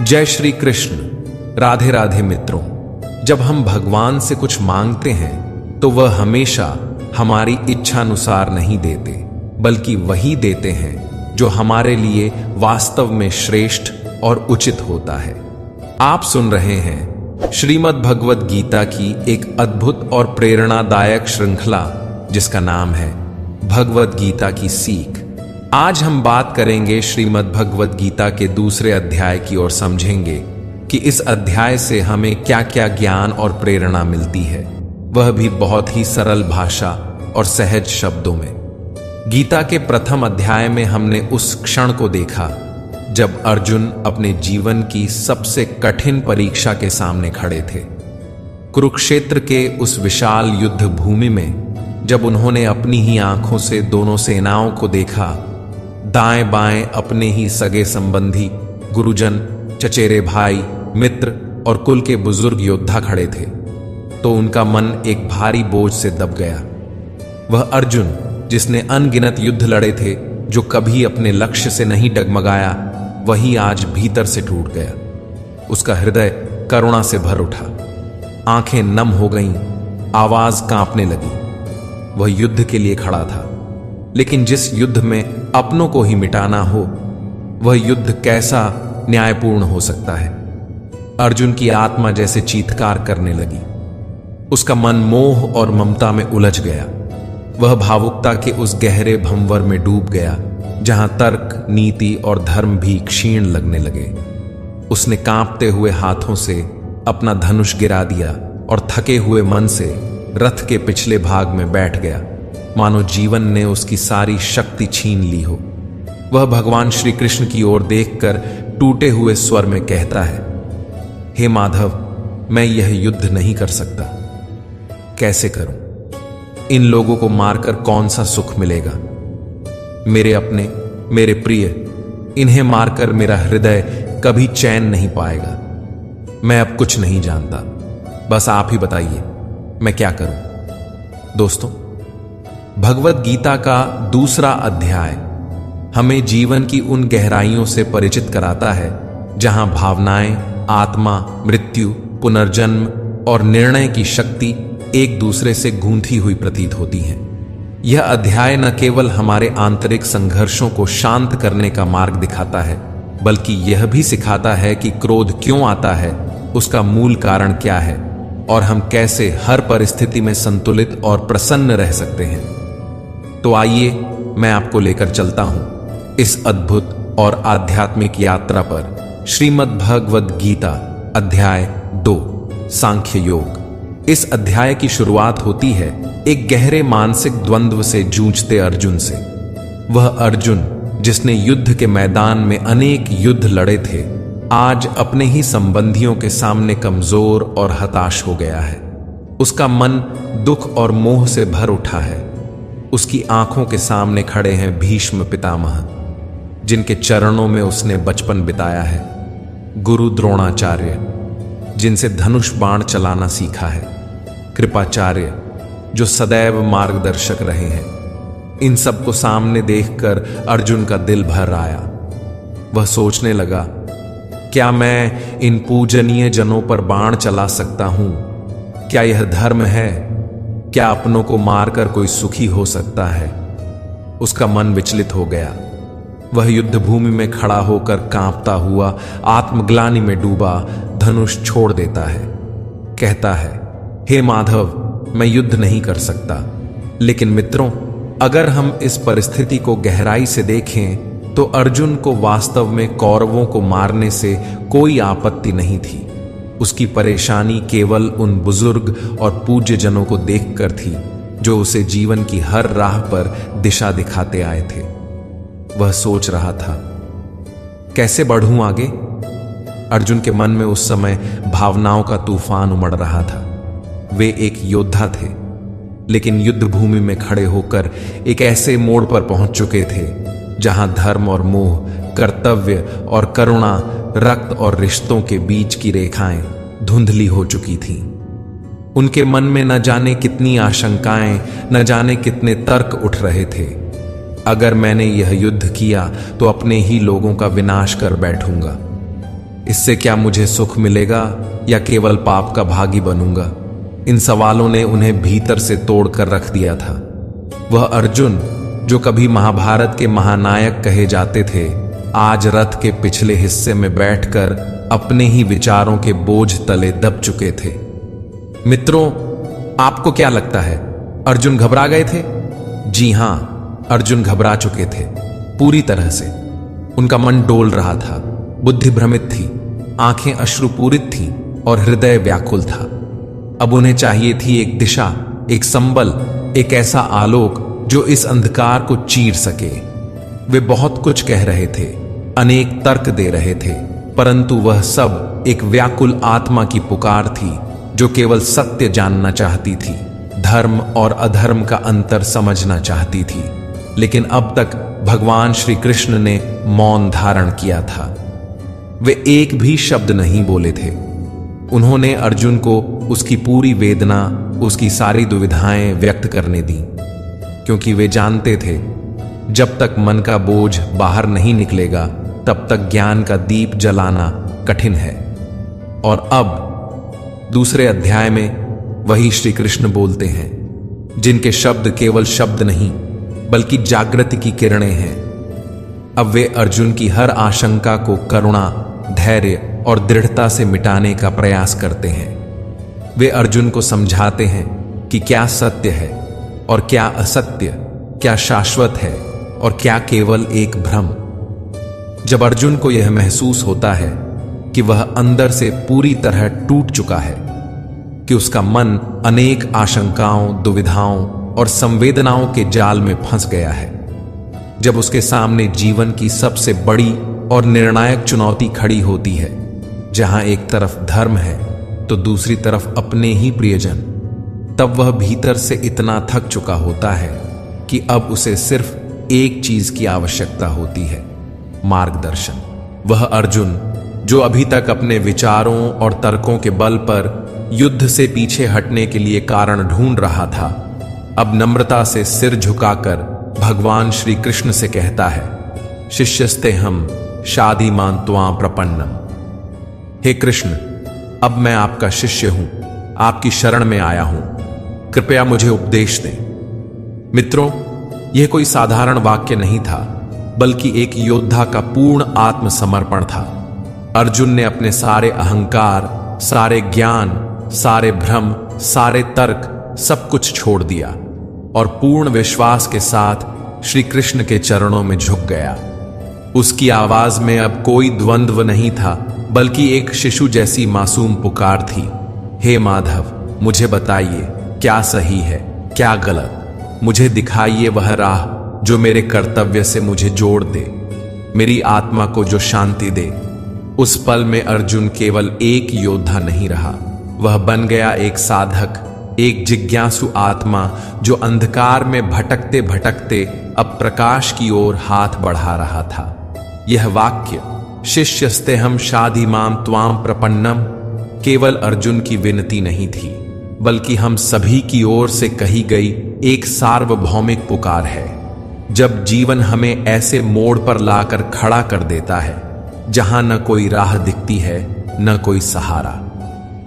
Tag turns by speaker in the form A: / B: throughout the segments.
A: जय श्री कृष्ण। राधे राधे मित्रों। जब हम भगवान से कुछ मांगते हैं तो वह हमेशा हमारी इच्छानुसार नहीं देते, बल्कि वही देते हैं जो हमारे लिए वास्तव में श्रेष्ठ और उचित होता है। आप सुन रहे हैं श्रीमद् भगवद गीता की एक अद्भुत और प्रेरणादायक श्रृंखला जिसका नाम है भगवद गीता की सीख। आज हम बात करेंगे श्रीमद् भगवद गीता के दूसरे अध्याय की और समझेंगे कि इस अध्याय से हमें क्या क्या ज्ञान और प्रेरणा मिलती है, वह भी बहुत ही सरल भाषा और सहज शब्दों में। गीता के प्रथम अध्याय में हमने उस क्षण को देखा जब अर्जुन अपने जीवन की सबसे कठिन परीक्षा के सामने खड़े थे। कुरुक्षेत्र के उस विशाल युद्ध भूमि में जब उन्होंने अपनी ही आंखों से दोनों सेनाओं को देखा, दाएं बाएं अपने ही सगे संबंधी, गुरुजन, चचेरे भाई, मित्र और कुल के बुजुर्ग योद्धा खड़े थे, तो उनका मन एक भारी बोझ से दब गया। वह अर्जुन जिसने अनगिनत युद्ध लड़े थे, जो कभी अपने लक्ष्य से नहीं डगमगाया, वही आज भीतर से टूट गया। उसका हृदय करुणा से भर उठा, आंखें नम हो गईं, आवाज कांपने लगी। वह युद्ध के लिए खड़ा था, लेकिन जिस युद्ध में अपनों को ही मिटाना हो, वह युद्ध कैसा न्यायपूर्ण हो सकता है। अर्जुन की आत्मा जैसे चीत्कार करने लगी। उसका मन मोह और ममता में उलझ गया। वह भावुकता के उस गहरे भंवर में डूब गया जहां तर्क, नीति और धर्म भी क्षीण लगने लगे। उसने कांपते हुए हाथों से अपना धनुष गिरा दिया और थके हुए मन से रथ के पिछले भाग में बैठ गया, मानो जीवन ने उसकी सारी शक्ति छीन ली हो। वह भगवान श्री कृष्ण की ओर देखकर टूटे हुए स्वर में कहता है, हे माधव, मैं यह युद्ध नहीं कर सकता। कैसे करूं? इन लोगों को मारकर कौन सा सुख मिलेगा? मेरे अपने, मेरे प्रिय, इन्हें मारकर मेरा हृदय कभी चैन नहीं पाएगा। मैं अब कुछ नहीं जानता, बस आप ही बताइए मैं क्या करूं। दोस्तों, भगवद गीता का दूसरा अध्याय हमें जीवन की उन गहराइयों से परिचित कराता है जहां भावनाएं, आत्मा, मृत्यु, पुनर्जन्म और निर्णय की शक्ति एक दूसरे से गूंथी हुई प्रतीत होती हैं। यह अध्याय न केवल हमारे आंतरिक संघर्षों को शांत करने का मार्ग दिखाता है, बल्कि यह भी सिखाता है कि क्रोध क्यों आता है, उसका मूल कारण क्या है और हम कैसे हर परिस्थिति में संतुलित और प्रसन्न रह सकते हैं। तो आइए मैं आपको लेकर चलता हूं इस अद्भुत और आध्यात्मिक यात्रा पर। श्रीमद् भगवद गीता अध्याय 2, सांख्य योग। इस अध्याय की शुरुआत होती है एक गहरे मानसिक द्वंद्व से जूझते अर्जुन से। वह अर्जुन जिसने युद्ध के मैदान में अनेक युद्ध लड़े थे, आज अपने ही संबंधियों के सामने कमजोर और हताश हो गया है। उसका मन दुख और मोह से भर उठा है। उसकी आंखों के सामने खड़े हैं भीष्म पितामह, जिनके चरणों में उसने बचपन बिताया है, गुरु द्रोणाचार्य, जिनसे धनुष बाण चलाना सीखा है, कृपाचार्य, जो सदैव मार्गदर्शक रहे हैं। इन सबको सामने देखकर अर्जुन का दिल भर आया। वह सोचने लगा, क्या मैं इन पूजनीय जनों पर बाण चला सकता हूं? क्या यह धर्म है? क्या अपनों को मारकर कोई सुखी हो सकता है? उसका मन विचलित हो गया। वह युद्ध भूमि में खड़ा होकर कांपता हुआ, आत्मग्लानि में डूबा, धनुष छोड़ देता है। कहता है, हे माधव, मैं युद्ध नहीं कर सकता। लेकिन मित्रों, अगर हम इस परिस्थिति को गहराई से देखें तो अर्जुन को वास्तव में कौरवों को मारने से कोई आपत्ति नहीं थी। उसकी परेशानी केवल उन बुजुर्ग और पूज्य जनों को देखकर थी जो उसे जीवन की हर राह पर दिशा दिखाते आए थे। वह सोच रहा था, कैसे बढ़ूं आगे? अर्जुन के मन में उस समय भावनाओं का तूफान उमड़ रहा था। वे एक योद्धा थे, लेकिन युद्ध भूमि में खड़े होकर एक ऐसे मोड़ पर पहुंच चुके थे जहां धर्म और मोह, कर्तव्य और करुणा, रक्त और रिश्तों के बीच की रेखाएं धुंधली हो चुकी थीं। उनके मन में न जाने कितनी आशंकाएं, न जाने कितने तर्क उठ रहे थे। अगर मैंने यह युद्ध किया तो अपने ही लोगों का विनाश कर बैठूंगा। इससे क्या मुझे सुख मिलेगा या केवल पाप का भागी बनूंगा? इन सवालों ने उन्हें भीतर से तोड़कर रख दिया था। वह अर्जुन जो कभी महाभारत के महानायक कहे जाते थे, आज रथ के पिछले हिस्से में बैठकर अपने ही विचारों के बोझ तले दब चुके थे। मित्रों, आपको क्या लगता है, अर्जुन घबरा गए थे? जी हां, अर्जुन घबरा चुके थे, पूरी तरह से। उनका मन डोल रहा था, बुद्धि भ्रमित थी, आंखें अश्रुपूरित थीं और हृदय व्याकुल था। अब उन्हें चाहिए थी एक दिशा, एक संबल, एक ऐसा आलोक जो इस अंधकार को चीर सके। वे बहुत कुछ कह रहे थे, अनेक तर्क दे रहे थे, परंतु वह सब एक व्याकुल आत्मा की पुकार थी जो केवल सत्य जानना चाहती थी, धर्म और अधर्म का अंतर समझना चाहती थी। लेकिन अब तक भगवान श्री कृष्ण ने मौन धारण किया था। वे एक भी शब्द नहीं बोले थे। उन्होंने अर्जुन को उसकी पूरी वेदना, उसकी सारी दुविधाएं व्यक्त करने दी, क्योंकि वे जानते थे जब तक मन का बोझ बाहर नहीं निकलेगा तब तक ज्ञान का दीप जलाना कठिन है। और अब दूसरे अध्याय में वही श्री कृष्ण बोलते हैं, जिनके शब्द केवल शब्द नहीं बल्कि जागृति की किरणें हैं। अब वे अर्जुन की हर आशंका को करुणा, धैर्य और दृढ़ता से मिटाने का प्रयास करते हैं। वे अर्जुन को समझाते हैं कि क्या सत्य है और क्या असत्य, क्या शाश्वत है और क्या केवल एक भ्रम। जब अर्जुन को यह महसूस होता है कि वह अंदर से पूरी तरह टूट चुका है, कि उसका मन अनेक आशंकाओं, दुविधाओं और संवेदनाओं के जाल में फंस गया है, जब उसके सामने जीवन की सबसे बड़ी और निर्णायक चुनौती खड़ी होती है, जहां एक तरफ धर्म है तो दूसरी तरफ अपने ही प्रियजन, तब वह भीतर से इतना थक चुका होता है कि अब उसे सिर्फ एक चीज की आवश्यकता होती है, मार्गदर्शन। वह अर्जुन जो अभी तक अपने विचारों और तर्कों के बल पर युद्ध से पीछे हटने के लिए कारण ढूंढ रहा था, अब नम्रता से सिर झुकाकर भगवान श्री कृष्ण से कहता है, शिष्यस्ते हम शादीमान त्वां प्रपन्नम। हे कृष्ण, अब मैं आपका शिष्य हूं, आपकी शरण में आया हूं, कृपया मुझे उपदेश दें। मित्रों, यह कोई साधारण वाक्य नहीं था, बल्कि एक योद्धा का पूर्ण आत्मसमर्पण था। अर्जुन ने अपने सारे अहंकार, सारे ज्ञान, सारे भ्रम, सारे तर्क, सब कुछ छोड़ दिया और पूर्ण विश्वास के साथ श्री कृष्ण के चरणों में झुक गया। उसकी आवाज में अब कोई द्वंद्व नहीं था, बल्कि एक शिशु जैसी मासूम पुकार थी, हे माधव, मुझे बताइए क्या सही है, क्या गलत। मुझे दिखाइए वह राह जो मेरे कर्तव्य से मुझे जोड़ दे, मेरी आत्मा को जो शांति दे। उस पल में अर्जुन केवल एक योद्धा नहीं रहा, वह बन गया एक साधक, एक जिज्ञासु आत्मा जो अंधकार में भटकते भटकते अब प्रकाश की ओर हाथ बढ़ा रहा था। यह वाक्य, शिष्यस्ते हम शादीमाम त्वां प्रपन्नम, केवल अर्जुन की विनती नहीं थी, बल्कि हम सभी की ओर से कही गई एक सार्वभौमिक पुकार है। जब जीवन हमें ऐसे मोड़ पर लाकर खड़ा कर देता है जहां न कोई राह दिखती है, न कोई सहारा,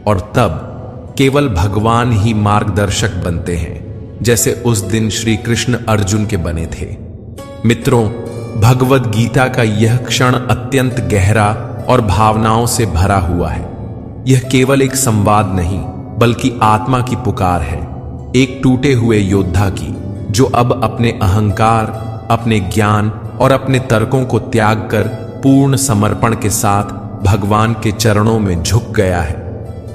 A: और तब केवल भगवान ही मार्गदर्शक बनते हैं, जैसे उस दिन श्री कृष्ण अर्जुन के बने थे। मित्रों, भगवद गीता का यह क्षण अत्यंत गहरा और भावनाओं से भरा हुआ है। यह केवल एक संवाद नहीं, बल्कि आत्मा की पुकार है, एक टूटे हुए योद्धा की, जो अब अपने अहंकार, अपने ज्ञान और अपने तर्कों को त्याग कर पूर्ण समर्पण के साथ भगवान के चरणों में झुक गया है।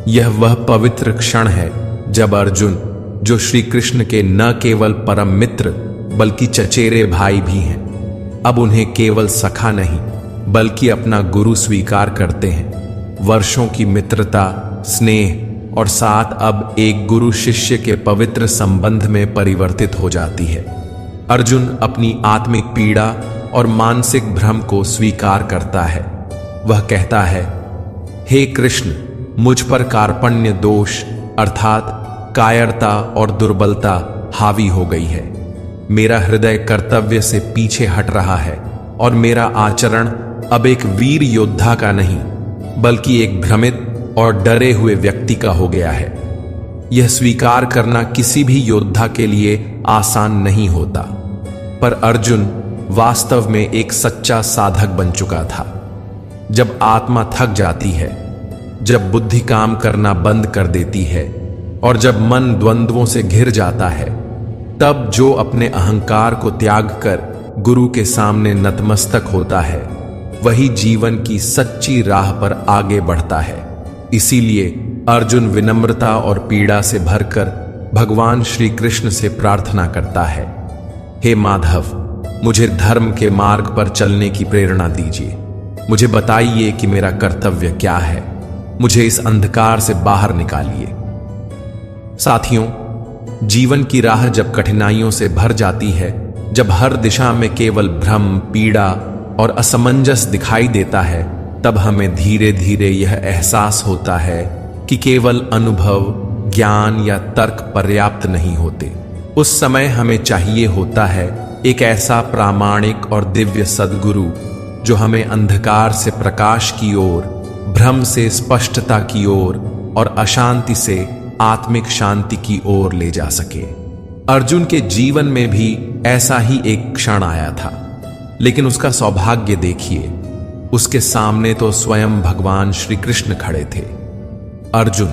A: यह वह पवित्र क्षण है जब अर्जुन, जो श्री कृष्ण के न केवल परम मित्र बल्कि चचेरे भाई भी हैं, अब उन्हें केवल सखा नहीं बल्कि अपना गुरु स्वीकार करते हैं। वर्षों की मित्रता, स्नेह और साथ अब एक गुरु शिष्य के पवित्र संबंध में परिवर्तित हो जाती है। अर्जुन अपनी आत्मिक पीड़ा और मानसिक भ्रम को स्वीकार करता है। वह कहता है, हे कृष्ण, मुझ पर कार्पण्य दोष अर्थात कायरता और दुर्बलता हावी हो गई है। मेरा हृदय कर्तव्य से पीछे हट रहा है और मेरा आचरण अब एक वीर योद्धा का नहीं बल्कि एक भ्रमित और डरे हुए व्यक्ति का हो गया है। यह स्वीकार करना किसी भी योद्धा के लिए आसान नहीं होता, पर अर्जुन वास्तव में एक सच्चा साधक बन चुका था। जब आत्मा थक जाती है, जब बुद्धि काम करना बंद कर देती है और जब मन द्वंद्वों से घिर जाता है, तब जो अपने अहंकार को त्याग कर गुरु के सामने नतमस्तक होता है, वही जीवन की सच्ची राह पर आगे बढ़ता है। इसीलिए अर्जुन विनम्रता और पीड़ा से भरकर भगवान श्री कृष्ण से प्रार्थना करता है, हे माधव, मुझे धर्म के मार्ग पर चलने की प्रेरणा दीजिए। मुझे बताइए कि मेरा कर्तव्य क्या है। मुझे इस अंधकार से बाहर निकालिए। साथियों, जीवन की राह जब कठिनाइयों से भर जाती है, जब हर दिशा में केवल भ्रम, पीड़ा और असमंजस दिखाई देता है, तब हमें धीरे धीरे यह एहसास होता है कि केवल अनुभव, ज्ञान या तर्क पर्याप्त नहीं होते। उस समय हमें चाहिए होता है एक ऐसा प्रामाणिक और दिव्य सद्गुरु जो हमें अंधकार से प्रकाश की ओर, भ्रम से स्पष्टता की ओर और अशांति से आत्मिक शांति की ओर ले जा सके। अर्जुन के जीवन में भी ऐसा ही एक क्षण आया था, लेकिन उसका सौभाग्य देखिए, उसके सामने तो स्वयं भगवान श्री कृष्ण खड़े थे। अर्जुन,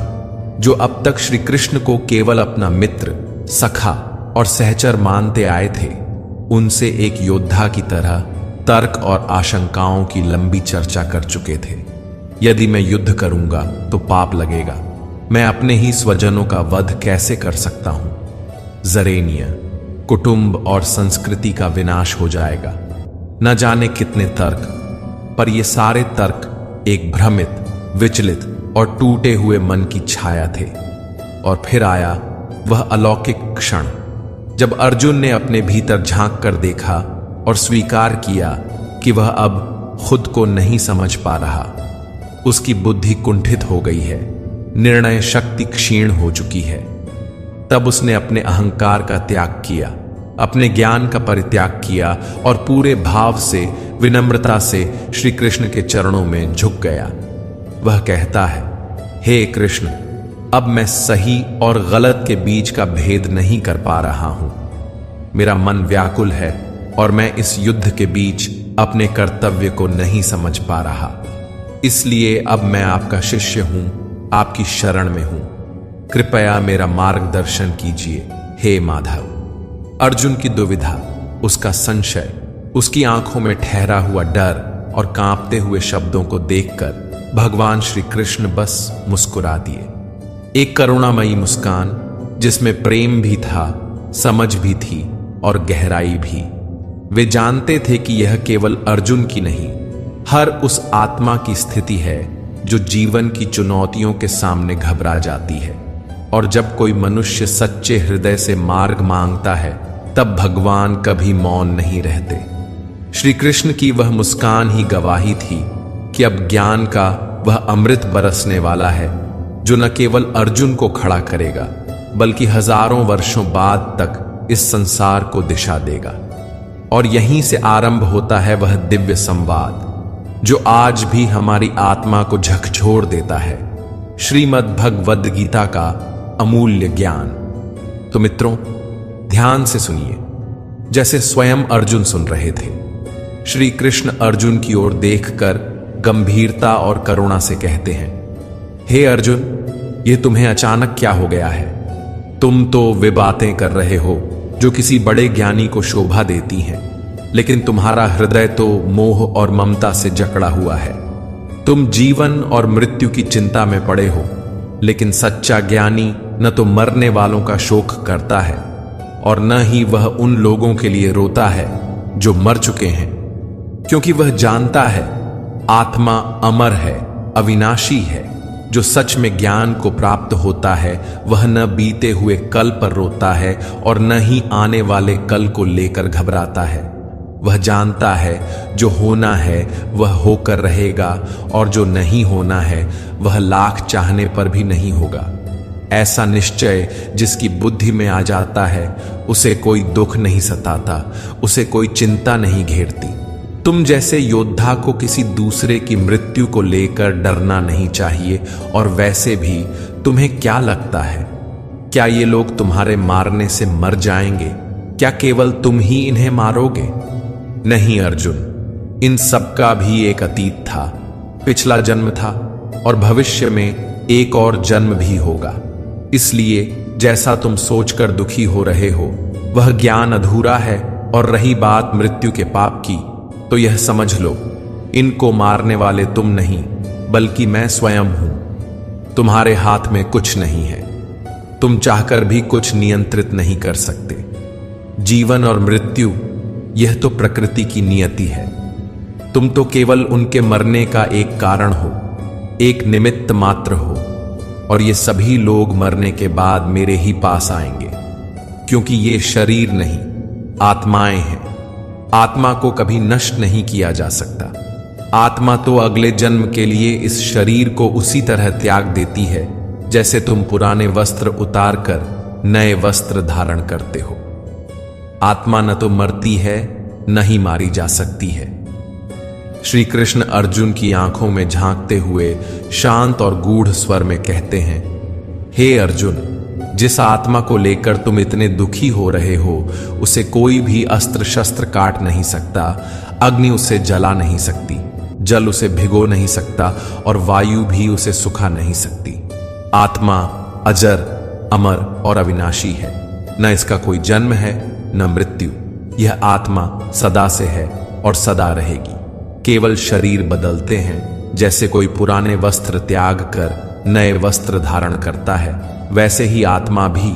A: जो अब तक श्री कृष्ण को केवल अपना मित्र, सखा और सहचर मानते आए थे, उनसे एक योद्धा की तरह तर्क और आशंकाओं की लंबी चर्चा कर चुके थे। यदि मैं युद्ध करूंगा तो पाप लगेगा। मैं अपने ही स्वजनों का वध कैसे कर सकता हूं? जरेनिया, कुटुंब और संस्कृति का विनाश हो जाएगा। न जाने कितने तर्क, पर ये सारे तर्क एक भ्रमित, विचलित और टूटे हुए मन की छाया थे। और फिर आया वह अलौकिक क्षण, जब अर्जुन ने अपने भीतर झांक कर देखा और स्वीकार किया कि वह अब खुद को नहीं समझ पा रहा। उसकी बुद्धि कुंठित हो गई है, निर्णय शक्ति क्षीण हो चुकी है। तब उसने अपने अहंकार का त्याग किया, अपने ज्ञान का परित्याग किया और पूरे भाव से, विनम्रता से श्री कृष्ण के चरणों में झुक गया। वह कहता है, हे कृष्ण, अब मैं सही और गलत के बीच का भेद नहीं कर पा रहा हूं। मेरा मन व्याकुल है और मैं इस युद्ध के बीच अपने कर्तव्य को नहीं समझ पा रहा। इसलिए अब मैं आपका शिष्य हूं, आपकी शरण में हूं। कृपया मेरा मार्गदर्शन कीजिए, हे माधव। अर्जुन की दुविधा, उसका संशय, उसकी आंखों में ठहरा हुआ डर और कांपते हुए शब्दों को देखकर भगवान श्री कृष्ण बस मुस्कुरा दिए। एक करुणामयी मुस्कान जिसमें प्रेम भी था, समझ भी थी और गहराई भी। वे जानते थे कि यह केवल अर्जुन की नहीं, हर उस आत्मा की स्थिति है जो जीवन की चुनौतियों के सामने घबरा जाती है। और जब कोई मनुष्य सच्चे हृदय से मार्ग मांगता है, तब भगवान कभी मौन नहीं रहते। श्री कृष्ण की वह मुस्कान ही गवाही थी कि अब ज्ञान का वह अमृत बरसने वाला है, जो न केवल अर्जुन को खड़ा करेगा, बल्कि हजारों वर्षों बाद तक इस संसार को दिशा देगा। और यहीं से आरंभ होता है वह दिव्य संवाद जो आज भी हमारी आत्मा को झकझोर देता है, श्रीमद् भगवद गीता का अमूल्य ज्ञान। तो मित्रों, ध्यान से सुनिए, जैसे स्वयं अर्जुन सुन रहे थे। श्री कृष्ण अर्जुन की ओर देखकर गंभीरता और करुणा से कहते हैं, हे अर्जुन, यह तुम्हें अचानक क्या हो गया है? तुम तो वे बातें कर रहे हो जो किसी बड़े ज्ञानी को शोभा देती हैं, लेकिन तुम्हारा हृदय तो मोह और ममता से जकड़ा हुआ है। तुम जीवन और मृत्यु की चिंता में पड़े हो, लेकिन सच्चा ज्ञानी न तो मरने वालों का शोक करता है और न ही वह उन लोगों के लिए रोता है जो मर चुके हैं, क्योंकि वह जानता है आत्मा अमर है, अविनाशी है। जो सच में ज्ञान को प्राप्त होता है, वह न बीते हुए कल पर रोता है और न ही आने वाले कल को लेकर घबराता है। वह जानता है जो होना है वह होकर रहेगा और जो नहीं होना है वह लाख चाहने पर भी नहीं होगा। ऐसा निश्चय जिसकी बुद्धि में आ जाता है, उसे कोई दुख नहीं सताता, उसे कोई चिंता नहीं घेरती। तुम जैसे योद्धा को किसी दूसरे की मृत्यु को लेकर डरना नहीं चाहिए। और वैसे भी तुम्हें क्या लगता है, क्या ये लोग तुम्हारे मारने से मर जाएंगे? क्या केवल तुम ही इन्हें मारोगे? नहीं अर्जुन, इन सबका भी एक अतीत था, पिछला जन्म था, और भविष्य में एक और जन्म भी होगा। इसलिए जैसा तुम सोचकर दुखी हो रहे हो वह ज्ञान अधूरा है। और रही बात मृत्यु के पाप की, तो यह समझ लो, इनको मारने वाले तुम नहीं बल्कि मैं स्वयं हूं। तुम्हारे हाथ में कुछ नहीं है, तुम चाहकर भी कुछ नियंत्रित नहीं कर सकते। जीवन और मृत्यु यह तो प्रकृति की नियति है। तुम तो केवल उनके मरने का एक कारण हो, एक निमित्त मात्र हो। और ये सभी लोग मरने के बाद मेरे ही पास आएंगे, क्योंकि ये शरीर नहीं, आत्माएं हैं। आत्मा को कभी नष्ट नहीं किया जा सकता। आत्मा तो अगले जन्म के लिए इस शरीर को उसी तरह त्याग देती है जैसे तुम पुराने वस्त्र उतार कर नए वस्त्र धारण करते हो। आत्मा न तो मरती है न ही मारी जा सकती है। श्री कृष्ण अर्जुन की आंखों में झांकते हुए शांत और गूढ़ स्वर में कहते हैं, हे अर्जुन, जिस आत्मा को लेकर तुम इतने दुखी हो रहे हो उसे कोई भी अस्त्र शस्त्र काट नहीं सकता, अग्नि उसे जला नहीं सकती, जल उसे भिगो नहीं सकता और वायु भी उसे सुखा नहीं सकती। आत्मा अजर, अमर और अविनाशी है। न इसका कोई जन्म है न मृत्यु। यह आत्मा सदा से है और सदा रहेगी। केवल शरीर बदलते हैं। जैसे कोई पुराने वस्त्र त्याग कर नए वस्त्र धारण करता है, वैसे ही आत्मा भी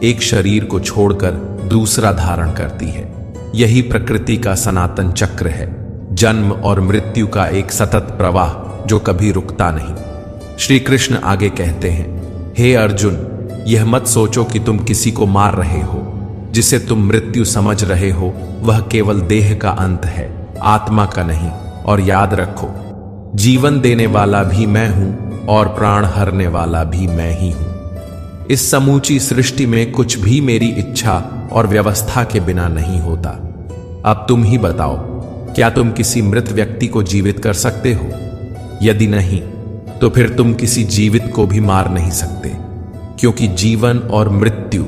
A: एक शरीर को छोड़कर दूसरा धारण करती है। यही प्रकृति का सनातन चक्र है, जन्म और मृत्यु का एक सतत प्रवाह जो कभी रुकता नहीं। श्री कृष्ण आगे कहते हैं, हे अर्जुन, यह मत सोचो कि तुम किसी को मार रहे हो। जिसे तुम मृत्यु समझ रहे हो वह केवल देह का अंत है, आत्मा का नहीं। और याद रखो, जीवन देने वाला भी मैं हूं और प्राण हरने वाला भी मैं ही हूं। इस समूची सृष्टि में कुछ भी मेरी इच्छा और व्यवस्था के बिना नहीं होता। अब तुम ही बताओ, क्या तुम किसी मृत व्यक्ति को जीवित कर सकते हो? यदि नहीं, तो फिर तुम किसी जीवित को भी मार नहीं सकते, क्योंकि जीवन और मृत्यु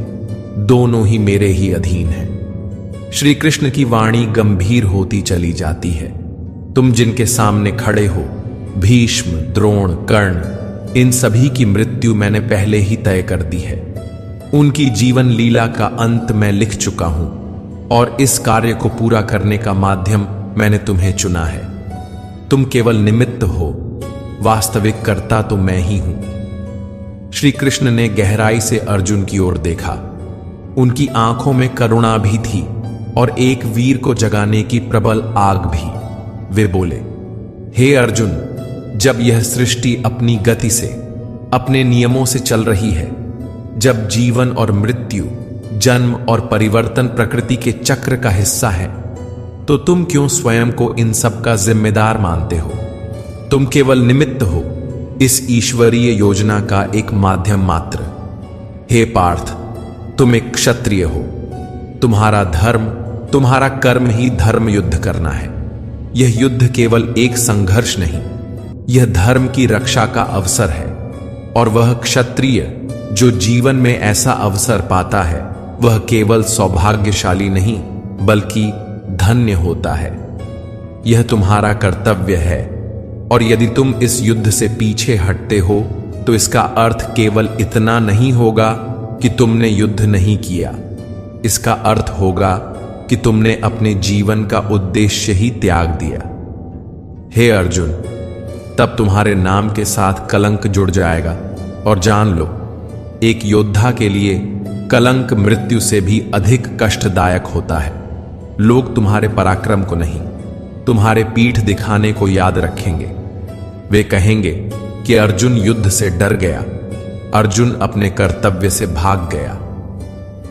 A: दोनों ही मेरे ही अधीन हैं। श्री कृष्ण की वाणी गंभीर होती चली जाती है। तुम जिनके सामने खड़े हो, भीष्म, द्रोण, कर्ण, इन सभी की मृत्यु मैंने पहले ही तय कर दी है। उनकी जीवन लीला का अंत मैं लिख चुका हूं और इस कार्य को पूरा करने का माध्यम मैंने तुम्हें चुना है। तुम केवल निमित्त हो, वास्तविक कर्ता तो मैं ही हूं। श्री कृष्ण ने गहराई से अर्जुन की ओर देखा। उनकी आंखों में करुणा भी थी और एक वीर को जगाने की प्रबल आग भी। वे बोले, हे अर्जुन, जब यह सृष्टि अपनी गति से, अपने नियमों से चल रही है, जब जीवन और मृत्यु, जन्म और परिवर्तन प्रकृति के चक्र का हिस्सा है, तो तुम क्यों स्वयं को इन सब का जिम्मेदार मानते हो? तुम केवल निमित्त हो, इस ईश्वरीय योजना का एक माध्यम मात्र। हे पार्थ, तुम एक क्षत्रिय हो। तुम्हारा धर्म, तुम्हारा कर्म ही धर्म युद्ध करना है। यह युद्ध केवल एक संघर्ष नहीं, यह धर्म की रक्षा का अवसर है। और वह क्षत्रिय जो जीवन में ऐसा अवसर पाता है, वह केवल सौभाग्यशाली नहीं बल्कि धन्य होता है। यह तुम्हारा कर्तव्य है। और यदि तुम इस युद्ध से पीछे हटते हो तो इसका अर्थ केवल इतना नहीं होगा कि तुमने युद्ध नहीं किया। इसका अर्थ होगा कि तुमने अपने जीवन का उद्देश्य ही त्याग दिया। हे अर्जुन, तब तुम्हारे नाम के साथ कलंक जुड़ जाएगा। और जान लो, एक योद्धा के लिए कलंक मृत्यु से भी अधिक कष्टदायक होता है। लोग तुम्हारे पराक्रम को नहीं, तुम्हारे पीठ दिखाने को याद रखेंगे। वे कहेंगे कि अर्जुन युद्ध से डर गया, अर्जुन अपने कर्तव्य से भाग गया।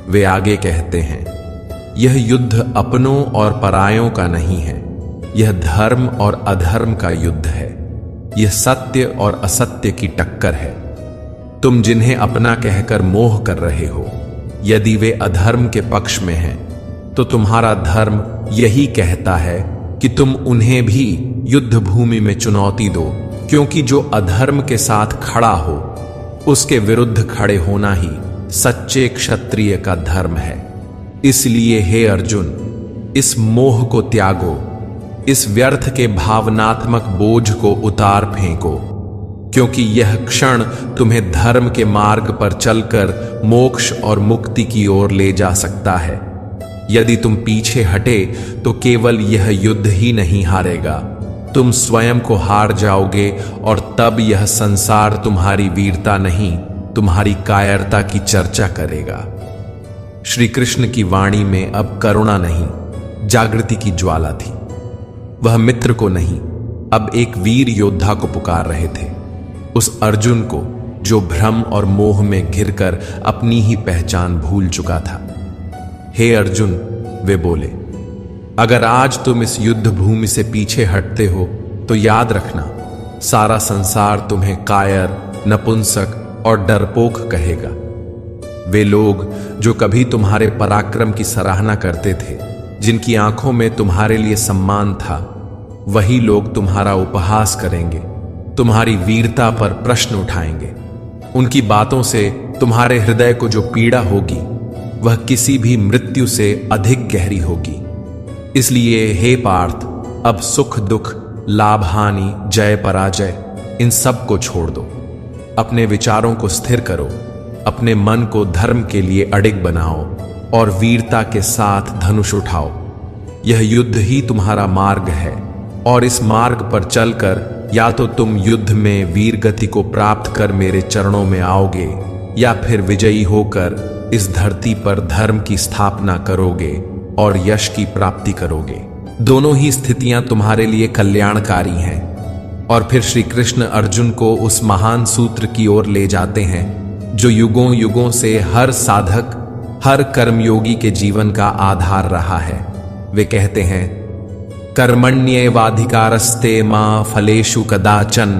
A: वे आगे कहते हैं, यह युद्ध अपनों और परायों का नहीं है, यह धर्म और अधर्म का युद्ध है। यह सत्य और असत्य की टक्कर है। तुम जिन्हें अपना कहकर मोह कर रहे हो, यदि वे अधर्म के पक्ष में हैं, तो तुम्हारा धर्म यही कहता है कि तुम उन्हें भी युद्ध भूमि में चुनौती दो, क्योंकि जो अधर्म के साथ खड़ा हो उसके विरुद्ध खड़े होना ही सच्चे क्षत्रिय का धर्म है। इसलिए हे अर्जुन, इस मोह को त्यागो, इस व्यर्थ के भावनात्मक बोझ को उतार फेंको, क्योंकि यह क्षण तुम्हें धर्म के मार्ग पर चलकर मोक्ष और मुक्ति की ओर ले जा सकता है। यदि तुम पीछे हटे तो केवल यह युद्ध ही नहीं हारेगा, तुम स्वयं को हार जाओगे, और तब यह संसार तुम्हारी वीरता नहीं, तुम्हारी कायरता की चर्चा करेगा। श्री कृष्ण की वाणी में अब करुणा नहीं, जागृति की ज्वाला थी। वह मित्र को नहीं, अब एक वीर योद्धा को पुकार रहे थे, उस अर्जुन को जो भ्रम और मोह में घिरकर अपनी ही पहचान भूल चुका था। हे अर्जुन, वे बोले, अगर आज तुम इस युद्ध भूमि से पीछे हटते हो तो याद रखना, सारा संसार तुम्हें कायर, नपुंसक और डरपोक कहेगा। वे लोग जो कभी तुम्हारे पराक्रम की सराहना करते थे, जिनकी आंखों में तुम्हारे लिए सम्मान था, वही लोग तुम्हारा उपहास करेंगे, तुम्हारी वीरता पर प्रश्न उठाएंगे। उनकी बातों से तुम्हारे हृदय को जो पीड़ा होगी वह किसी भी मृत्यु से अधिक गहरी होगी। इसलिए हे पार्थ, अब सुख दुख, लाभ हानि, जय पराजय, इन सब को छोड़ दो। अपने विचारों को स्थिर करो, अपने मन को धर्म के लिए अडिग बनाओ और वीरता के साथ धनुष उठाओ। यह युद्ध ही तुम्हारा मार्ग है, और इस मार्ग पर चलकर या तो तुम युद्ध में वीर गति को प्राप्त कर मेरे चरणों में आओगे, या फिर विजयी होकर इस धरती पर धर्म की स्थापना करोगे और यश की प्राप्ति करोगे। दोनों ही स्थितियां तुम्हारे लिए कल्याणकारी हैं। और फिर श्री कृष्ण अर्जुन को उस महान सूत्र की ओर ले जाते हैं जो युगों युगों से हर साधक, हर कर्मयोगी के जीवन का आधार रहा है। वे कहते हैं, कर्मण्येवाधिकारस्ते मां फलेषु कदाचन,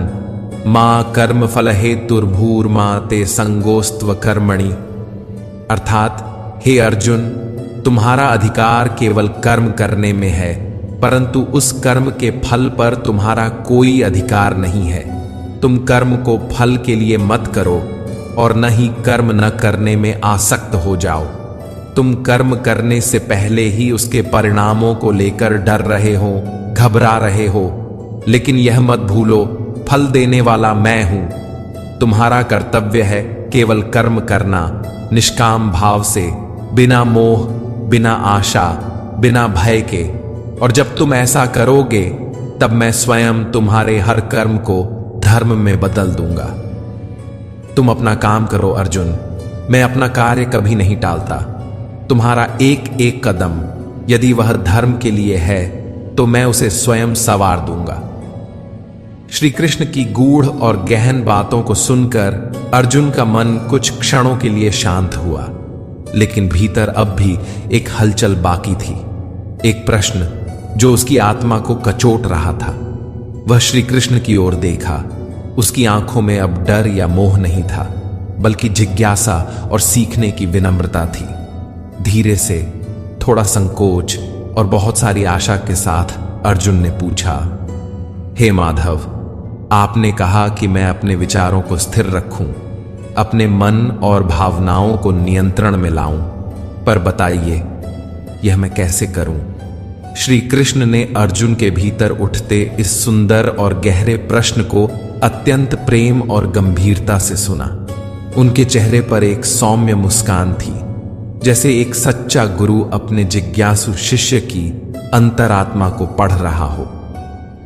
A: मां कर्म फल हेतुर्भूर्मा ते संगोस्त्व कर्मणि। अर्थात हे अर्जुन, तुम्हारा अधिकार केवल कर्म करने में है, परंतु उस कर्म के फल पर तुम्हारा कोई अधिकार नहीं है। तुम कर्म को फल के लिए मत करो और न ही कर्म न करने में आसक्त हो जाओ। तुम कर्म करने से पहले ही उसके परिणामों को लेकर डर रहे हो, घबरा रहे हो, लेकिन यह मत भूलो, फल देने वाला मैं हूं। तुम्हारा कर्तव्य है केवल कर्म करना, निष्काम भाव से, बिना मोह, बिना आशा, बिना भय के। और जब तुम ऐसा करोगे तब मैं स्वयं तुम्हारे हर कर्म को धर्म में बदल दूंगा। तुम अपना काम करो अर्जुन, मैं अपना कार्य कभी नहीं टालता। तुम्हारा एक एक कदम यदि वह धर्म के लिए है तो मैं उसे स्वयं सवार दूंगा। श्री कृष्ण की गूढ़ और गहन बातों को सुनकर अर्जुन का मन कुछ क्षणों के लिए शांत हुआ, लेकिन भीतर अब भी एक हलचल बाकी थी, एक प्रश्न जो उसकी आत्मा को कचोट रहा था। वह श्री कृष्ण की ओर देखा। उसकी आंखों में अब डर या मोह नहीं था, बल्कि जिज्ञासा और सीखने की विनम्रता थी। धीरे से, थोड़ा संकोच और बहुत सारी आशा के साथ अर्जुन ने पूछा, हे माधव, आपने कहा कि मैं अपने विचारों को स्थिर रखूं, अपने मन और भावनाओं को नियंत्रण में लाऊं, पर बताइए यह मैं कैसे करूं? श्री कृष्ण ने अर्जुन के भीतर उठते इस सुंदर और गहरे प्रश्न को अत्यंत प्रेम और गंभीरता से सुना। उनके चेहरे पर एक सौम्य मुस्कान थी, जैसे एक सच्चा गुरु अपने जिज्ञासु शिष्य की अंतरात्मा को पढ़ रहा हो।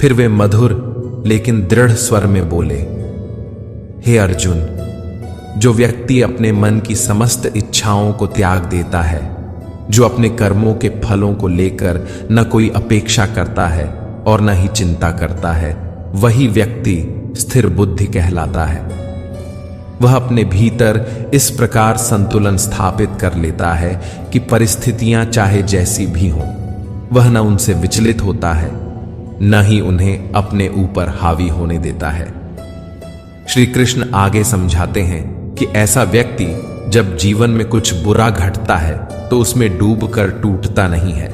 A: फिर वे मधुर लेकिन दृढ़ स्वर में बोले, हे अर्जुन, जो व्यक्ति अपने मन की समस्त इच्छाओं को त्याग देता है, जो अपने कर्मों के फलों को लेकर न कोई अपेक्षा करता है और न ही चिंता करता है, वही व्यक्ति स्थिर बुद्धि कहलाता है। वह अपने भीतर इस प्रकार संतुलन स्थापित कर लेता है कि परिस्थितियां चाहे जैसी भी हों, वह न उनसे विचलित होता है, न ही उन्हें अपने ऊपर हावी होने देता है। श्री कृष्ण आगे समझाते हैं कि ऐसा व्यक्ति जब जीवन में कुछ बुरा घटता है तो उसमें डूबकर टूटता नहीं है,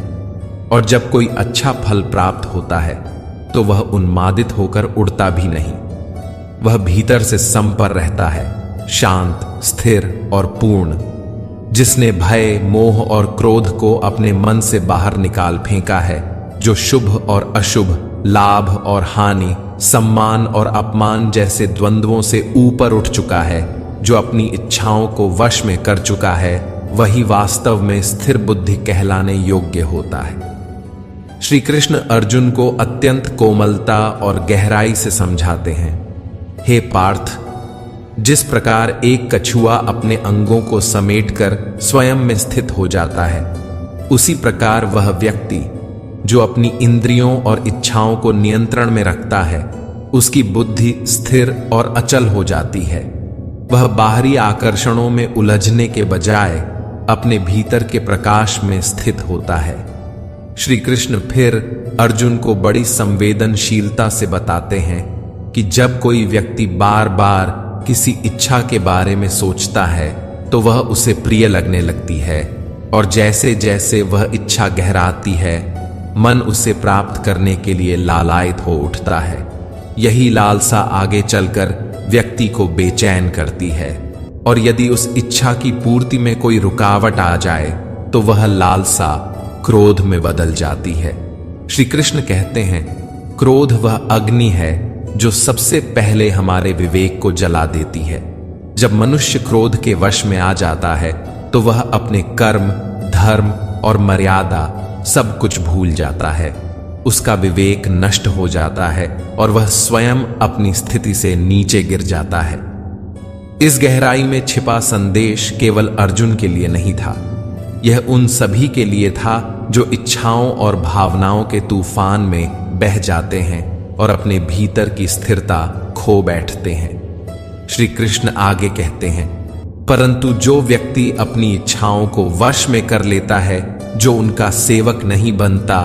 A: और जब कोई अच्छा फल प्राप्त होता है तो वह उन्मादित होकर उड़ता भी नहीं। वह भीतर से संपन्न रहता है, शांत, स्थिर और पूर्ण। जिसने भय, मोह और क्रोध को अपने मन से बाहर निकाल फेंका है, जो शुभ और अशुभ, लाभ और हानि, सम्मान और अपमान जैसे द्वंद्वों से ऊपर उठ चुका है, जो अपनी इच्छाओं को वश में कर चुका है, वही वास्तव में स्थिर बुद्धि कहलाने योग्य होता है। श्री कृष्ण अर्जुन को अत्यंत कोमलता और गहराई से समझाते हैं। हे पार्थ, जिस प्रकार एक कछुआ अपने अंगों को समेटकर स्वयं में स्थित हो जाता है, उसी प्रकार वह व्यक्ति जो अपनी इंद्रियों और इच्छाओं को नियंत्रण में रखता है, उसकी बुद्धि स्थिर और अचल हो जाती है। वह बाहरी आकर्षणों में उलझने के बजाय अपने भीतर के प्रकाश में स्थित होता है। श्री कृष्ण फिर अर्जुन को बड़ी संवेदनशीलता से बताते हैं कि जब कोई व्यक्ति बार बार किसी इच्छा के बारे में सोचता है तो वह उसे प्रिय लगने लगती है, और जैसे जैसे वह इच्छा गहराती है, मन उसे प्राप्त करने के लिए लालायित हो उठता है। यही लालसा आगे चलकर व्यक्ति को बेचैन करती है, और यदि उस इच्छा की पूर्ति में कोई रुकावट आ जाए तो वह लालसा क्रोध में बदल जाती है। श्री कृष्ण कहते हैं, क्रोध वह अग्नि है जो सबसे पहले हमारे विवेक को जला देती है। जब मनुष्य क्रोध के वश में आ जाता है तो वह अपने कर्म, धर्म और मर्यादा सब कुछ भूल जाता है। उसका विवेक नष्ट हो जाता है और वह स्वयं अपनी स्थिति से नीचे गिर जाता है। इस गहराई में छिपा संदेश केवल अर्जुन के लिए नहीं था, यह उन सभी के लिए था जो इच्छाओं और भावनाओं के तूफान में बह जाते हैं और अपने भीतर की स्थिरता खो बैठते हैं। श्री कृष्ण आगे कहते हैं, परंतु जो व्यक्ति अपनी इच्छाओं को वश में कर लेता है, जो उनका सेवक नहीं बनता,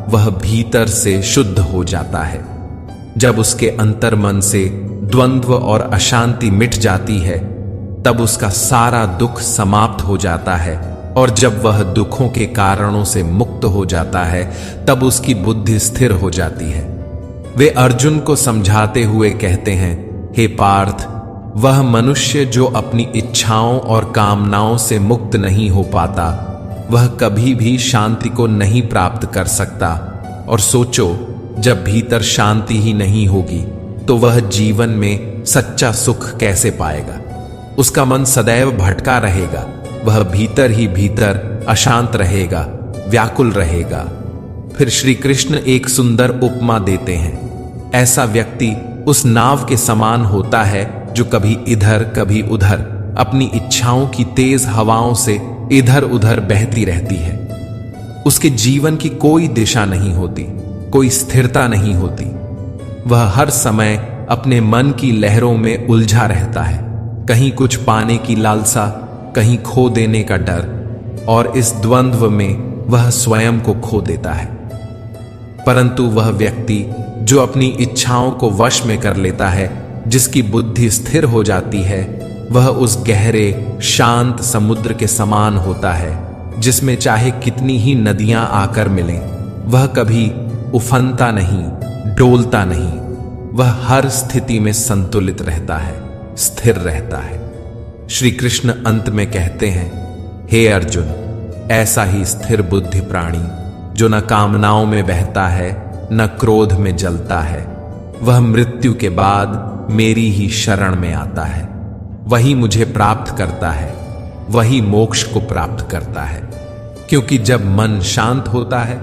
A: वह भीतर से शुद्ध हो जाता है। जब उसके अंतर्मन से द्वंद्व और अशांति मिट जाती है, तब उसका सारा दुख समाप्त हो जाता है, और जब वह दुखों के कारणों से मुक्त हो जाता है, तब उसकी बुद्धि स्थिर हो जाती है। वे अर्जुन को समझाते हुए कहते हैं, हे पार्थ, वह मनुष्य जो अपनी इच्छाओं और कामनाओं से मुक्त नहीं हो पाता, वह कभी भी शांति को नहीं प्राप्त कर सकता। और सोचो, जब भीतर शांति ही नहीं होगी तो वह जीवन में सच्चा सुख कैसे पाएगा। उसका मन सदैव भटका रहेगा, वह भीतर ही भीतर अशांत रहेगा, व्याकुल रहेगा। फिर श्री कृष्ण एक सुंदर उपमा देते हैं। ऐसा व्यक्ति उस नाव के समान होता है जो कभी इधर कभी उधर अपनी इच्छाओं की तेज हवाओं से इधर उधर बहती रहती है। उसके जीवन की कोई दिशा नहीं होती, कोई स्थिरता नहीं होती। वह हर समय अपने मन की लहरों में उलझा रहता है, कहीं कुछ पाने की लालसा, कहीं खो देने का डर, और इस द्वंद्व में वह स्वयं को खो देता है। परंतु वह व्यक्ति जो अपनी इच्छाओं को वश में कर लेता है, जिसकी बुद्धि स्थिर हो जाती है, वह उस गहरे शांत समुद्र के समान होता है, जिसमें चाहे कितनी ही नदियां आकर मिलें, वह कभी उफनता नहीं, डोलता नहीं। वह हर स्थिति में संतुलित रहता है, स्थिर रहता है। श्री कृष्ण अंत में कहते हैं, हे अर्जुन, ऐसा ही स्थिर बुद्धि प्राणी जो न कामनाओं में बहता है, न क्रोध में जलता है, वह मृत्यु के बाद मेरी ही शरण में आता है। वही मुझे प्राप्त करता है, वही मोक्ष को प्राप्त करता है। क्योंकि जब मन शांत होता है,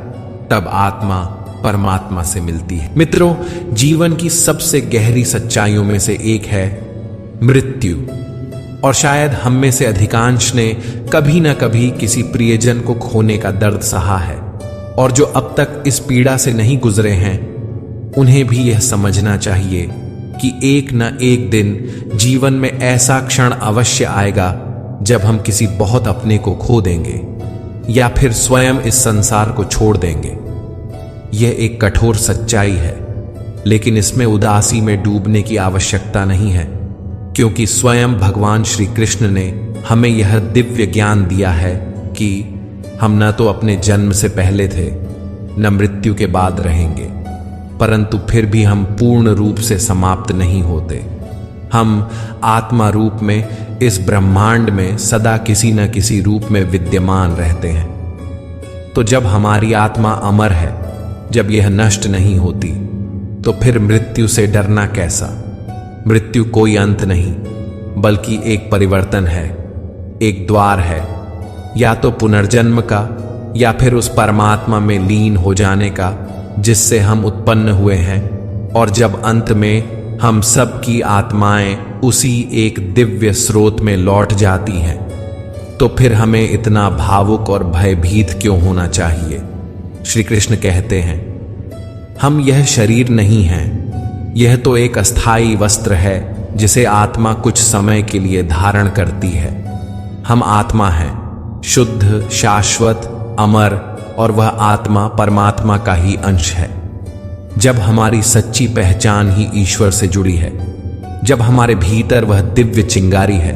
A: तब आत्मा परमात्मा से मिलती है। मित्रों, जीवन की सबसे गहरी सच्चाइयों में से एक है मृत्यु। और शायद हम में से अधिकांश ने कभी न कभी किसी प्रियजन को खोने का दर्द सहा है, और जो अब तक इस पीड़ा से नहीं गुजरे हैं, उन्हें भी यह समझना चाहिए कि एक न एक दिन जीवन में ऐसा क्षण अवश्य आएगा जब हम किसी बहुत अपने को खो देंगे या फिर स्वयं इस संसार को छोड़ देंगे। यह एक कठोर सच्चाई है, लेकिन इसमें उदासी में डूबने की आवश्यकता नहीं है, क्योंकि स्वयं भगवान श्री कृष्ण ने हमें यह दिव्य ज्ञान दिया है कि हम न तो अपने जन्म से पहले थे न मृत्यु के बाद रहेंगे, परंतु फिर भी हम पूर्ण रूप से समाप्त नहीं होते। हम आत्मा रूप में इस ब्रह्मांड में सदा किसी न किसी रूप में विद्यमान रहते हैं। तो जब हमारी आत्मा अमर है, जब यह नष्ट नहीं होती, तो फिर मृत्यु से डरना कैसा? मृत्यु कोई अंत नहीं, बल्कि एक परिवर्तन है, एक द्वार है, या तो पुनर्जन्म का या फिर उस परमात्मा में लीन हो जाने का जिससे हम उत्पन्न हुए हैं। और जब अंत में हम सब की आत्माएं उसी एक दिव्य स्रोत में लौट जाती हैं, तो फिर हमें इतना भावुक और भयभीत क्यों होना चाहिए? श्री कृष्ण कहते हैं, हम यह शरीर नहीं हैं, यह तो एक अस्थाई वस्त्र है जिसे आत्मा कुछ समय के लिए धारण करती है। हम आत्मा हैं, शुद्ध, शाश्वत, अमर, और वह आत्मा परमात्मा का ही अंश है। जब हमारी सच्ची पहचान ही ईश्वर से जुड़ी है, जब हमारे भीतर वह दिव्य चिंगारी है,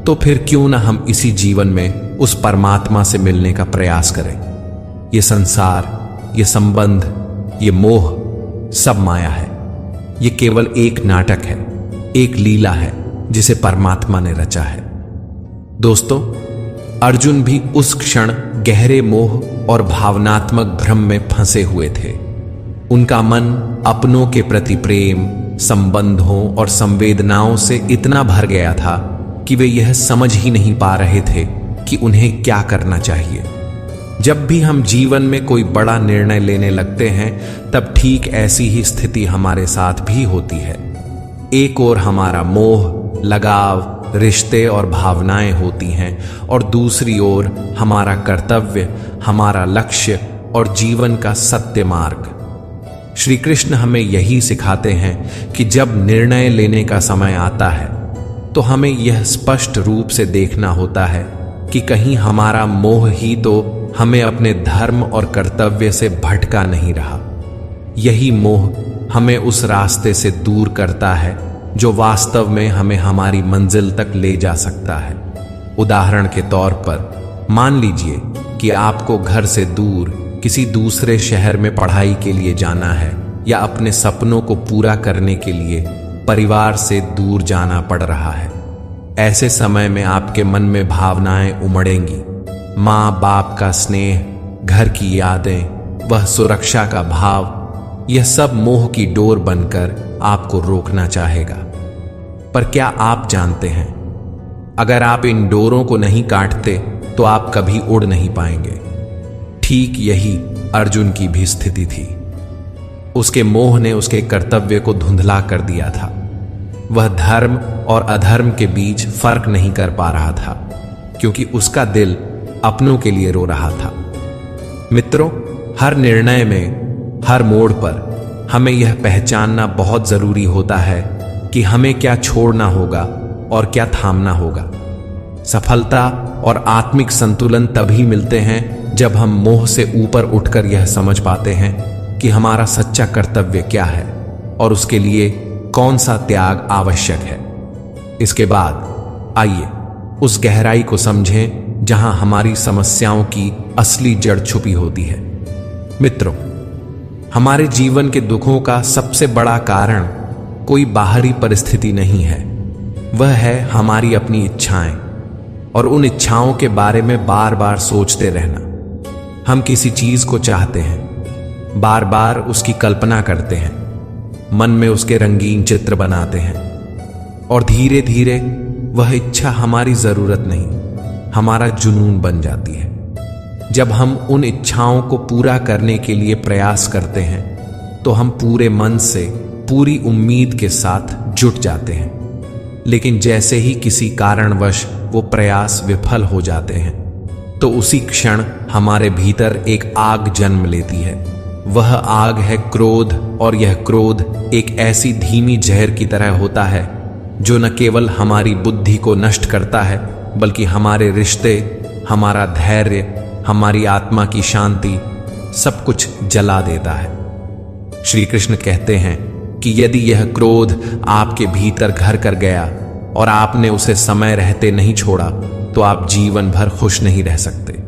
A: तो फिर क्यों ना हम इसी जीवन में उस परमात्मा से मिलने का प्रयास करें। ये संसार, ये संबंध, ये मोह सब माया है। ये केवल एक नाटक है, एक लीला है जिसे परमात्मा ने रचा है। दोस्तों, अर्जुन भी उस क्षण गहरे मोह और भावनात्मक भ्रम में फंसे हुए थे। उनका मन अपनों के प्रति प्रेम, संबंधों और संवेदनाओं से इतना भर गया था कि वे यह समझ ही नहीं पा रहे थे कि उन्हें क्या करना चाहिए। जब भी हम जीवन में कोई बड़ा निर्णय लेने लगते हैं, तब ठीक ऐसी ही स्थिति हमारे साथ भी होती है। एक ओर हमारा मोह, लगाव, रिश्ते और भावनाएं होती हैं, और दूसरी ओर हमारा कर्तव्य, हमारा लक्ष्य और जीवन का सत्य मार्ग। श्री कृष्ण हमें यही सिखाते हैं कि जब निर्णय लेने का समय आता है, तो हमें यह स्पष्ट रूप से देखना होता है कि कहीं हमारा मोह ही तो हमें अपने धर्म और कर्तव्य से भटका नहीं रहा। यही मोह हमें उस रास्ते से दूर करता है जो वास्तव में हमें हमारी मंजिल तक ले जा सकता है। उदाहरण के तौर पर मान लीजिए कि आपको घर से दूर किसी दूसरे शहर में पढ़ाई के लिए जाना है, या अपने सपनों को पूरा करने के लिए परिवार से दूर जाना पड़ रहा है। ऐसे समय में आपके मन में भावनाएं उमड़ेंगी। माँ बाप का स्नेह, घर की यादें, वह सुरक्षा का भाव, यह सब मोह की डोर बनकर आपको रोकना चाहेगा। पर क्या आप जानते हैं, अगर आप इन डोरों को नहीं काटते तो आप कभी उड़ नहीं पाएंगे। ठीक यही अर्जुन की भी स्थिति थी। उसके मोह ने उसके कर्तव्य को धुंधला कर दिया था। वह धर्म और अधर्म के बीच फर्क नहीं कर पा रहा था, क्योंकि उसका दिल अपनों के लिए रो रहा था। मित्रों, हर निर्णय में, हर मोड़ पर हमें यह पहचानना बहुत जरूरी होता है कि हमें क्या छोड़ना होगा और क्या थामना होगा। सफलता और आत्मिक संतुलन तभी मिलते हैं जब हम मोह से ऊपर उठकर यह समझ पाते हैं कि हमारा सच्चा कर्तव्य क्या है और उसके लिए कौन सा त्याग आवश्यक है। इसके बाद आइए उस गहराई को समझें जहां हमारी समस्याओं की असली जड़ छुपी होती है। मित्रों, हमारे जीवन के दुखों का सबसे बड़ा कारण कोई बाहरी परिस्थिति नहीं है, वह है हमारी अपनी इच्छाएं और उन इच्छाओं के बारे में बार बार सोचते रहना। हम किसी चीज को चाहते हैं, बार बार उसकी कल्पना करते हैं, मन में उसके रंगीन चित्र बनाते हैं, और धीरे धीरे वह इच्छा हमारी जरूरत नहीं, हमारा जुनून बन जाती है। जब हम उन इच्छाओं को पूरा करने के लिए प्रयास करते हैं, तो हम पूरे मन से, पूरी उम्मीद के साथ जुट जाते हैं। लेकिन जैसे ही किसी कारणवश वो प्रयास विफल हो जाते हैं, तो उसी क्षण हमारे भीतर एक आग जन्म लेती है। वह आग है क्रोध, और यह क्रोध एक ऐसी धीमी जहर की तरह होता है जो न केवल हमारी बुद्धि को नष्ट करता है, बल्कि हमारे रिश्ते, हमारा धैर्य, हमारी आत्मा की शांति, सब कुछ जला देता है। श्री कृष्ण कहते हैं कि यदि यह क्रोध आपके भीतर घर कर गया और आपने उसे समय रहते नहीं छोड़ा, तो आप जीवन भर खुश नहीं रह सकते।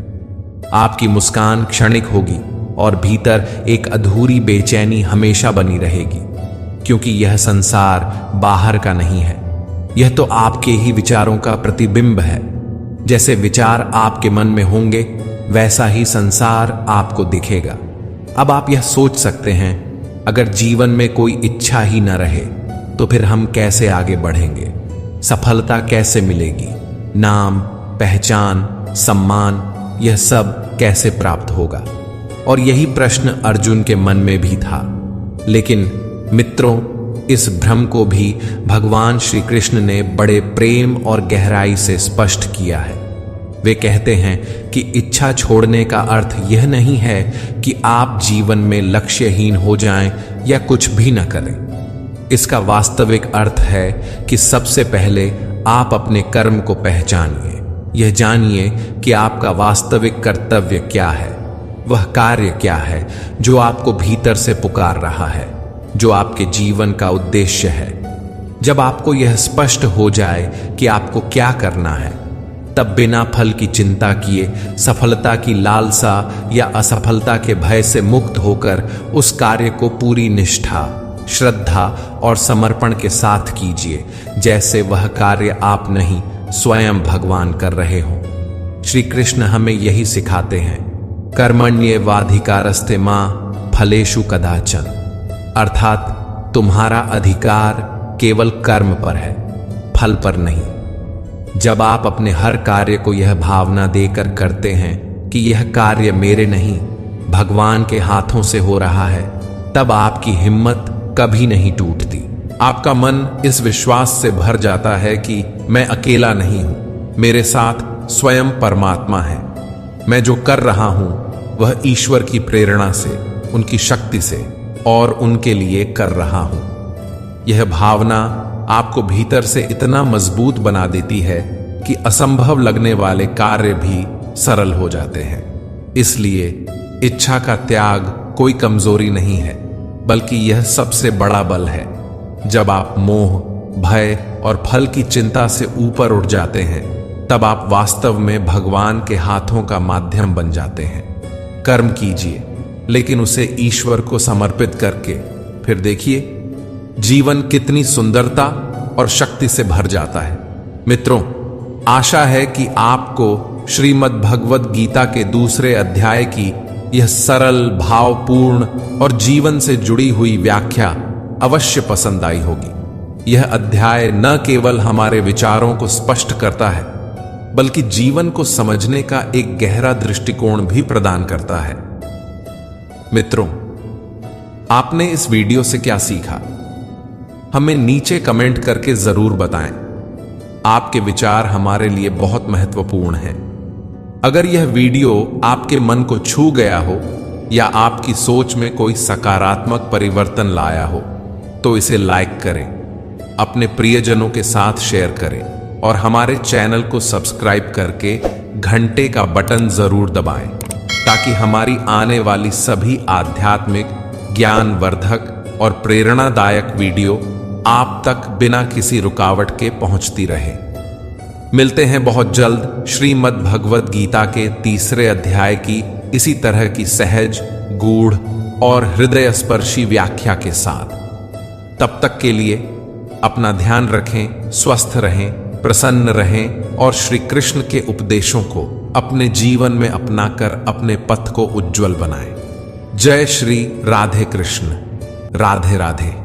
A: आपकी मुस्कान क्षणिक होगी, और भीतर एक अधूरी बेचैनी हमेशा बनी रहेगी, क्योंकि यह संसार बाहर का नहीं है, यह तो आपके ही विचारों का प्रतिबिंब है। जैसे विचार आपके मन में होंगे वैसा ही संसार आपको दिखेगा। अब आप यह सोच सकते हैं, अगर जीवन में कोई इच्छा ही न रहे तो फिर हम कैसे आगे बढ़ेंगे, सफलता कैसे मिलेगी, नाम, पहचान, सम्मान, यह सब कैसे प्राप्त होगा। और यही प्रश्न अर्जुन के मन में भी था। लेकिन मित्रों, इस भ्रम को भी भगवान श्री कृष्ण ने बड़े प्रेम और गहराई से स्पष्ट किया है। वे कहते हैं कि इच्छा छोड़ने का अर्थ यह नहीं है कि आप जीवन में लक्ष्यहीन हो जाएं या कुछ भी न करें। इसका वास्तविक अर्थ है कि सबसे पहले आप अपने कर्म को पहचानिए। यह जानिए कि आपका वास्तविक कर्तव्य क्या है, वह कार्य क्या है जो आपको भीतर से पुकार रहा है, जो आपके जीवन का उद्देश्य है। जब आपको यह स्पष्ट हो जाए कि आपको क्या करना है, तब बिना फल की चिंता किए, सफलता की लालसा या असफलता के भय से मुक्त होकर उस कार्य को पूरी निष्ठा, श्रद्धा और समर्पण के साथ कीजिए, जैसे वह कार्य आप नहीं स्वयं भगवान कर रहे हों। श्री कृष्ण हमें यही सिखाते हैं, कर्मण्येवाधिकारस्ते मां फलेषु कदाचन, अर्थात तुम्हारा अधिकार केवल कर्म पर है, फल पर नहीं। जब आप अपने हर कार्य को यह भावना देकर करते हैं कि यह कार्य मेरे नहीं भगवान के हाथों से हो रहा है, तब आपकी हिम्मत कभी नहीं टूटती। आपका मन इस विश्वास से भर जाता है कि मैं अकेला नहीं हूं, मेरे साथ स्वयं परमात्मा है। मैं जो कर रहा हूं वह ईश्वर की प्रेरणा से, उनकी शक्ति से और उनके लिए कर रहा हूं। यह भावना आपको भीतर से इतना मजबूत बना देती है कि असंभव लगने वाले कार्य भी सरल हो जाते हैं। इसलिए इच्छा का त्याग कोई कमजोरी नहीं है, बल्कि यह सबसे बड़ा बल है। जब आप मोह, भय और फल की चिंता से ऊपर उठ जाते हैं, तब आप वास्तव में भगवान के हाथों का माध्यम बन जाते हैं। कर्म कीजिए, लेकिन उसे ईश्वर को समर्पित करके, फिर देखिए जीवन कितनी सुंदरता और शक्ति से भर जाता है। मित्रों, आशा है कि आपको श्रीमद् भगवद गीता के दूसरे अध्याय की यह सरल, भावपूर्ण और जीवन से जुड़ी हुई व्याख्या अवश्य पसंद आई होगी। यह अध्याय न केवल हमारे विचारों को स्पष्ट करता है, बल्कि जीवन को समझने का एक गहरा दृष्टिकोण भी प्रदान करता है। मित्रों, आपने इस वीडियो से क्या सीखा? हमें नीचे कमेंट करके जरूर बताएं। आपके विचार हमारे लिए बहुत महत्वपूर्ण हैं। अगर यह वीडियो आपके मन को छू गया हो या आपकी सोच में कोई सकारात्मक परिवर्तन लाया हो, तो इसे लाइक करें, अपने प्रियजनों के साथ शेयर करें और हमारे चैनल को सब्सक्राइब करके घंटे का बटन जरूर दबाएं, ताकि हमारी आने वाली सभी आध्यात्मिक, ज्ञानवर्धक और प्रेरणादायक वीडियो आप तक बिना किसी रुकावट के पहुंचती रहे। मिलते हैं बहुत जल्द श्रीमद् भगवद गीता के तीसरे अध्याय की इसी तरह की सहज, गूढ़ और हृदय स्पर्शी व्याख्या के साथ। तब तक के लिए अपना ध्यान रखें, स्वस्थ रहें, प्रसन्न रहें और श्री कृष्ण के उपदेशों को अपने जीवन में अपनाकर अपने पथ को उज्जवल बनाएं। जय श्री राधे कृष्ण। राधे राधे।